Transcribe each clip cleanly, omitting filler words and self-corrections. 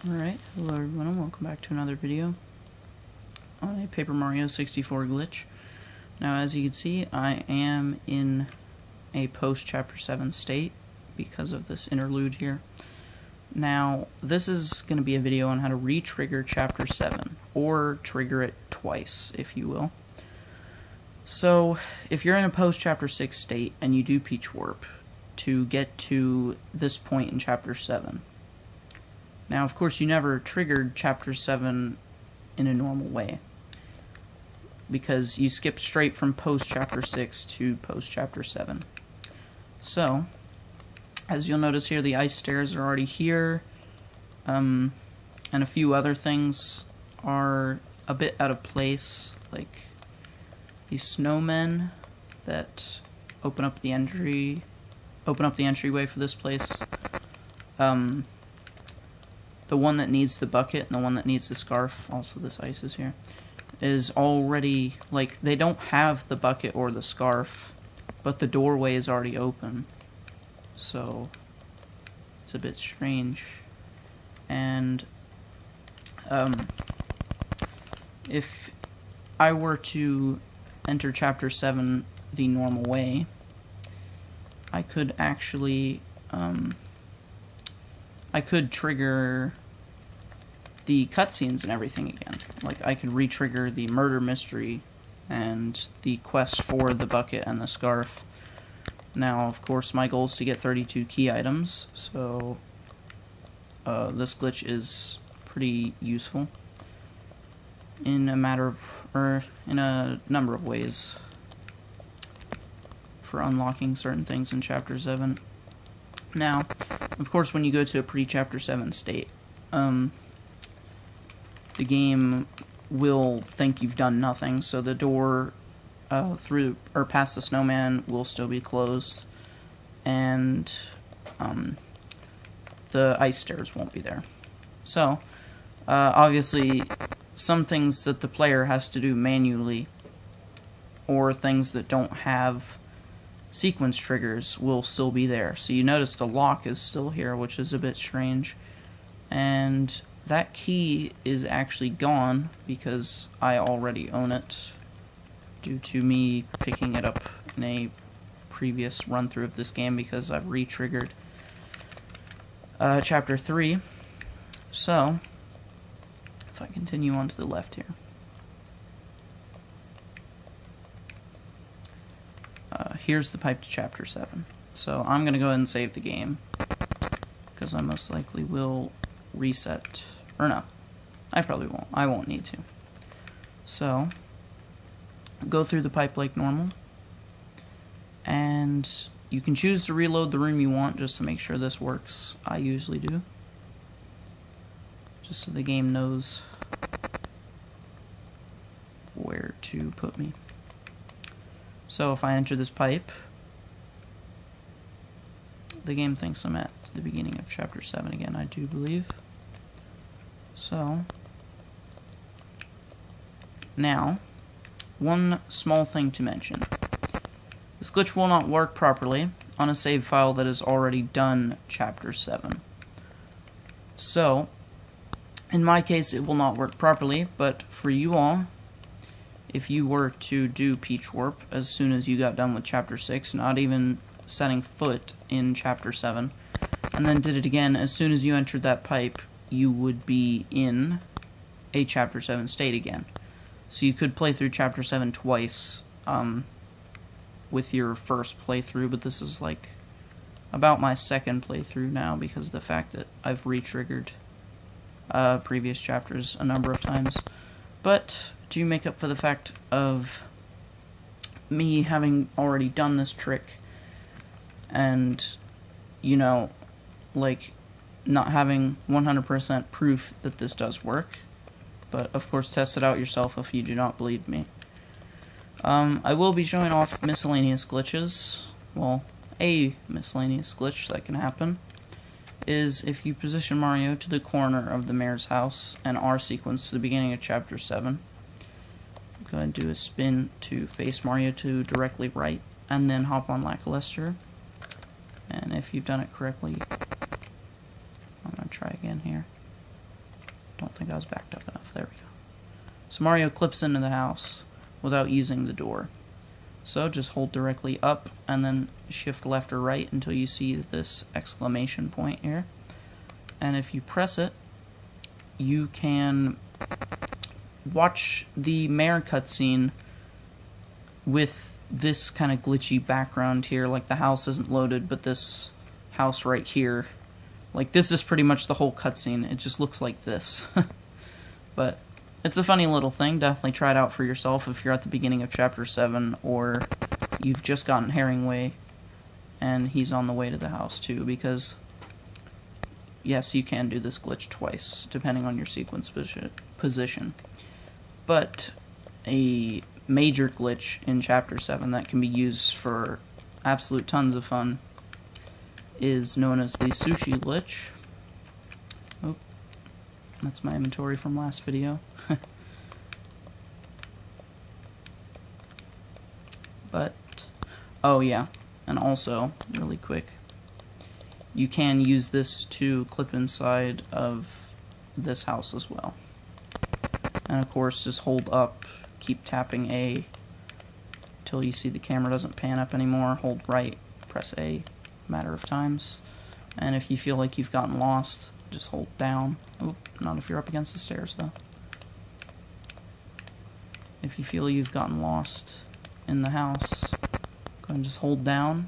Alright, hello everyone and welcome back to another video on a Paper Mario 64 glitch. Now as you can see, I am in a post-Chapter 7 state because of this interlude here. Now, this is going to be a video on how to re-trigger Chapter 7, or trigger it twice, if you will. So, if you're in a post-Chapter 6 state and you do Peach Warp to get to this point in Chapter 7, now, of course, you never triggered Chapter 7 in a normal way, because you skipped straight from post-Chapter 6 to post-Chapter 7. So, as you'll notice here, the ice stairs are already here, and a few other things are a bit out of place, like these snowmen that open up the entryway for this place. The one that needs the bucket and the one that needs the scarf, also this ice is here, is already, like, they don't have the bucket or the scarf, but the doorway is already open. So, it's a bit strange. And, if I were to enter Chapter 7 the normal way, I could actually, I could trigger the cutscenes and everything again. Like, I could re-trigger the murder mystery and the quest for the bucket and the scarf. Now, of course, my goal is to get 32 key items, so this glitch is pretty useful in a number of ways for unlocking certain things in Chapter 7. Now, of course, when you go to a pre-Chapter 7 state, the game will think you've done nothing, so the door through or past the snowman will still be closed, and the ice stairs won't be there. So, obviously, some things that the player has to do manually, or things that don't have sequence triggers, will still be there. So you notice the lock is still here, which is a bit strange, and that key is actually gone because I already own it due to me picking it up in a previous run-through of this game because I've re-triggered Chapter 3. So, if I continue on to the left here, here's the pipe to Chapter 7. So I'm going to go ahead and save the game, because I most likely will reset, or no, I probably won't. I won't need to. So, go through the pipe like normal, and you can choose to reload the room you want just to make sure this works. I usually do, just so the game knows where to put me. So if I enter this pipe, the game thinks I'm at the beginning of Chapter 7 again, I do believe. So, now, one small thing to mention. This glitch will not work properly on a save file that has already done Chapter 7. So, in my case it will not work properly, but for you all, if you were to do Peach Warp as soon as you got done with Chapter 6, not even setting foot in Chapter 7, and then did it again as soon as you entered that pipe, you would be in a Chapter 7 state again. So you could play through Chapter 7 twice with your first playthrough, but this is like about my second playthrough now because of the fact that I've re-triggered previous chapters a number of times. But to make up for the fact of me having already done this trick and, you know, like, not having 100% proof that this does work, but of course test it out yourself if you do not believe me. I will be showing off miscellaneous glitches. Well, a miscellaneous glitch that can happen is if you position Mario to the corner of the mayor's house and R sequence to the beginning of Chapter 7. Go ahead and do a spin to face Mario to directly right, and then hop on Lackluster. And if you've done it correctly, I'm going to try again here. don't think I was backed up enough. There we go. So Mario clips into the house without using the door. So just hold directly up and then shift left or right until you see this exclamation point here. And if you press it, you can watch the mayor cutscene with this kind of glitchy background here. Like the house isn't loaded, but this house right here, like this is pretty much the whole cutscene. It just looks like this. But it's a funny little thing. Definitely try it out for yourself if you're at the beginning of Chapter 7 or you've just gotten Herringway and he's on the way to the house too, because yes, you can do this glitch twice depending on your sequence position. But a major glitch in Chapter 7 that can be used for absolute tons of fun is known as the Sushi Glitch. Oh, that's my inventory from last video. But, oh yeah, and also, really quick, you can use this to clip inside of this house as well. And of course, just hold up, keep tapping A till you see the camera doesn't pan up anymore. Hold right, press A a matter of times. And if you feel like you've gotten lost, just hold down. Oop, not if you're up against the stairs though. If you feel you've gotten lost in the house, go ahead and just hold down,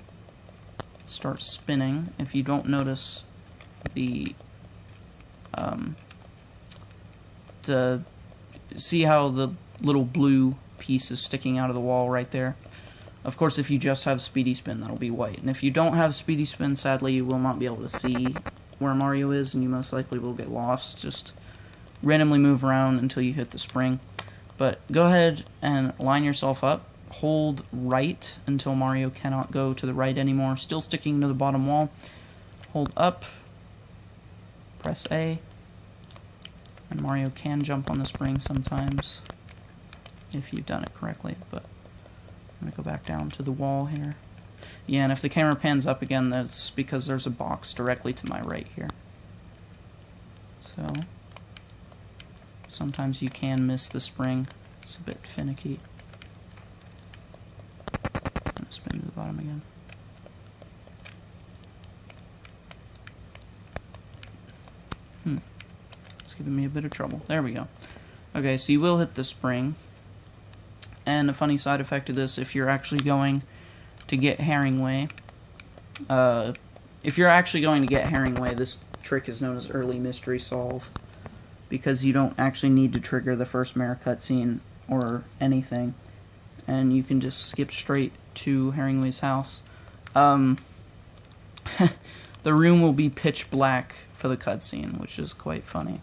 start spinning. If you don't notice the see how the little blue piece is sticking out of the wall right there? Of course, if you just have Speedy Spin, that'll be white. And if you don't have Speedy Spin, sadly, you will not be able to see where Mario is, and you most likely will get lost. Just randomly move around until you hit the spring. But go ahead and line yourself up. Hold right until Mario cannot go to the right anymore. Still sticking to the bottom wall. Hold up. Press A. And Mario can jump on the spring sometimes if you've done it correctly. But I'm going to go back down to the wall here. Yeah, and if the camera pans up again, that's because there's a box directly to my right here. So sometimes you can miss the spring. It's a bit finicky. I'm going to spin to the bottom again. It's giving me a bit of trouble. There we go. Okay, so you will hit the spring. And a funny side effect of this, if you're actually going to get Herringway, this trick is known as Early Mystery Solve, because you don't actually need to trigger the first mayor cutscene or anything, and you can just skip straight to Herringway's house. The room will be pitch black for the cutscene, which is quite funny.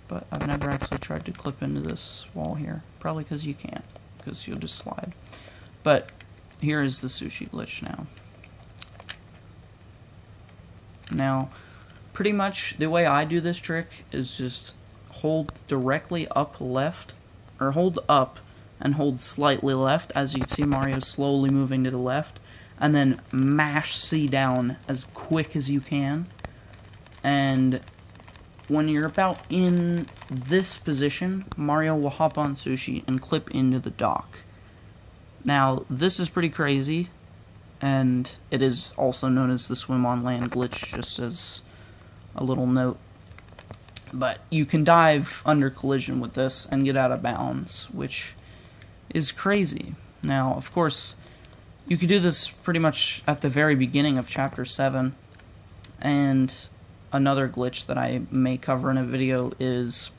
But I've never actually tried to clip into this wall here. Probably because you can't, because you'll just slide. But here is the Sushi Glitch now. Now, pretty much the way I do this trick is just hold directly up left, or hold up and hold slightly left, as you can see Mario slowly moving to the left, and then mash C down as quick as you can. And when you're about in this position, Mario will hop on Sushi and clip into the dock. Now, this is pretty crazy, and it is also known as the Swim on Land glitch, just as a little note. But you can dive under collision with this and get out of bounds, which is crazy. Now, of course, you could do this pretty much at the very beginning of Chapter 7, and another glitch that I may cover in a video is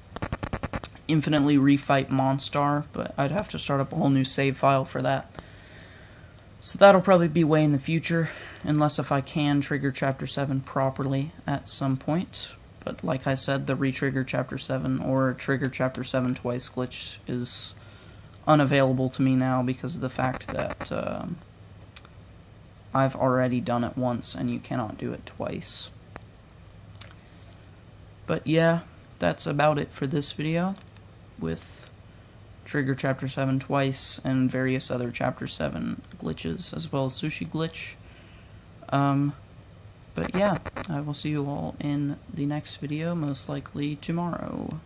infinitely refight Monstar, but I'd have to start up a whole new save file for that. So that'll probably be way in the future, unless if I can trigger Chapter 7 properly at some point. But like I said, the retrigger Chapter 7 or trigger Chapter 7 twice glitch is unavailable to me now because of the fact that I've already done it once and you cannot do it twice. But yeah, that's about it for this video, with trigger Chapter 7 twice and various other Chapter 7 glitches, as well as Sushi Glitch. But yeah, I will see you all in the next video, most likely tomorrow.